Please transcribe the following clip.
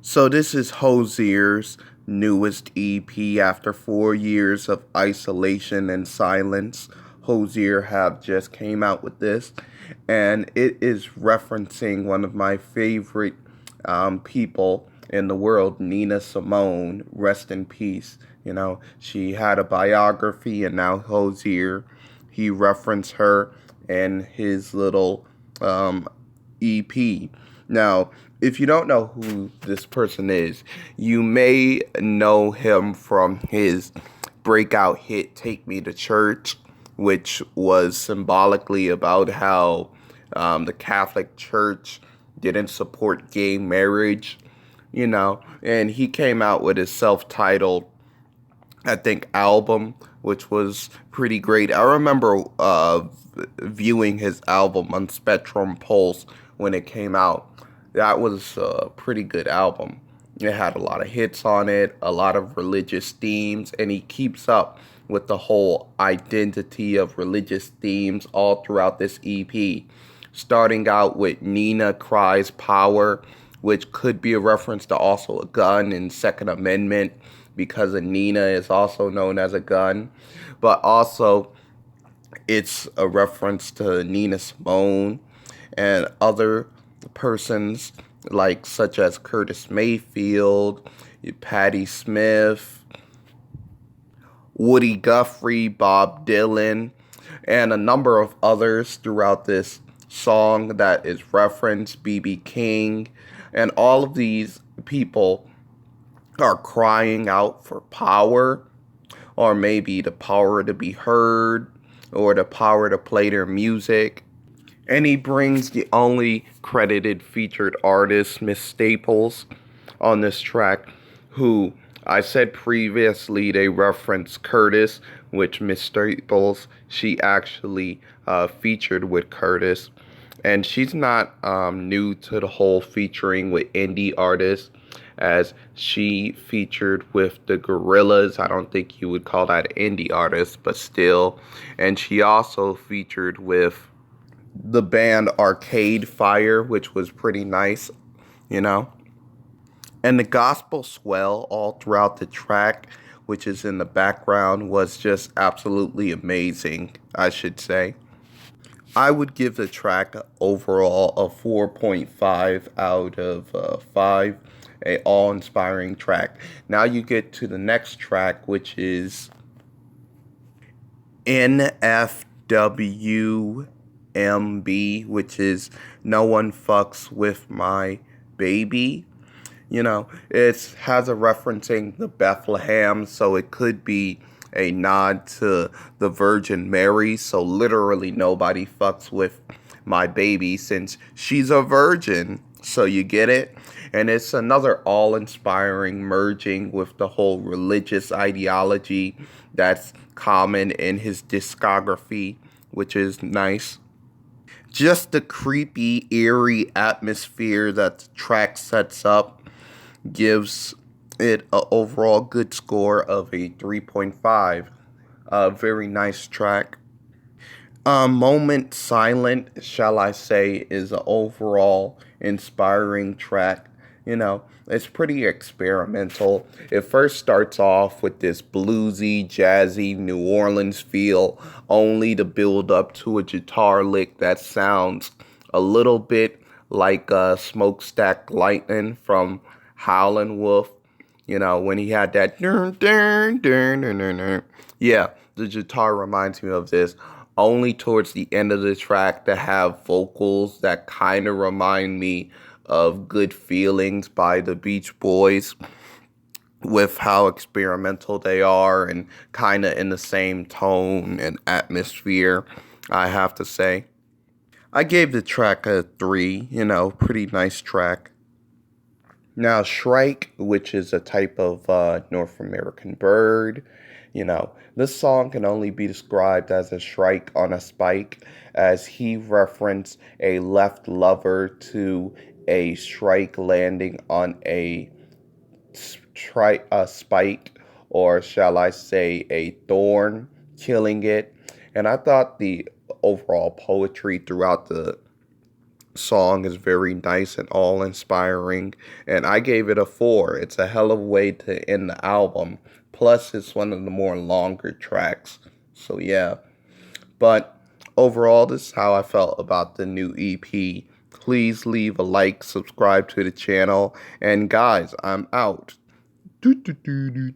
So this is Hozier's newest EP after 4 years of isolation and silence. Hozier have just came out with this, and it is referencing one of my favorite people in the world, Nina Simone. Rest in peace. She had a biography, and now Hozier, he referenced her in his little EP. Now, if you don't know who this person is, you may know him from his breakout hit Take Me to Church, which was symbolically about how the Catholic Church didn't support gay marriage, and he came out with his self-titled, I think, album, which was pretty great. I remember viewing his album on Spectrum Pulse when it came out. That was a pretty good album. It had a lot of hits on it, a lot of religious themes, and he keeps up with the whole identity of religious themes all throughout this EP. Starting out with Nina Cries Power, which could be a reference to also a gun in Second Amendment, because a Nina is also known as a gun. But also, it's a reference to Nina Simone and other persons like such as Curtis Mayfield, Patti Smith, Woody Guthrie, Bob Dylan, and a number of others throughout this song that is referenced, B.B. King, and all of these people are crying out for power, or maybe the power to be heard, or the power to play their music. And he brings the only credited featured artist, Miss Staples, on this track, who I said previously they referenced Curtis, which Miss Staples, she actually featured with Curtis. And she's not new to the whole featuring with indie artists, as she featured with the Gorillaz. I don't think you would call that indie artist, but still. And she also featured with the band Arcade Fire, which was pretty nice, you know. And the gospel swell all throughout the track, which is in the background, was just absolutely amazing, I should say. I would give the track overall a 4.5 out of 5, a all-inspiring track. Now you get to the next track, which is nfwmb, which is No One Fucks With My Baby. It has a referencing the Bethlehem, so it could be a nod to the Virgin Mary. So literally nobody fucks with my baby since she's a virgin. So you get it? And it's another all-inspiring merging with the whole religious ideology that's common in his discography, which is nice. Just the creepy, eerie atmosphere that the track sets up gives it an overall good score of a 3.5. A very nice track. Moment Silent, shall I say, is an overall inspiring track. It's pretty experimental. It first starts off with this bluesy, jazzy New Orleans feel, only to build up to a guitar lick that sounds a little bit like Smokestack Lightning from Howlin' Wolf. When he had that dun, dun, dun, dun, dun, dun. Yeah, the guitar reminds me of this. Only towards the end of the track to have vocals that kind of remind me of Good Feelings by the Beach Boys, with how experimental they are and kind of in the same tone and atmosphere, I have to say. I gave the track a 3, pretty nice track. Now, Shrike, which is a type of North American bird, this song can only be described as a shrike on a spike, as he referenced a left lover to a shrike landing on a spike, or shall I say a thorn, killing it. And I thought the overall poetry throughout the song is very nice and all-inspiring, and I gave it a 4. It's a hell of a way to end the album. Plus, it's one of the more longer tracks. So, yeah. But overall, this is how I felt about the new EP. Please leave a like, subscribe to the channel, and guys, I'm out. Doo, doo, doo, doo.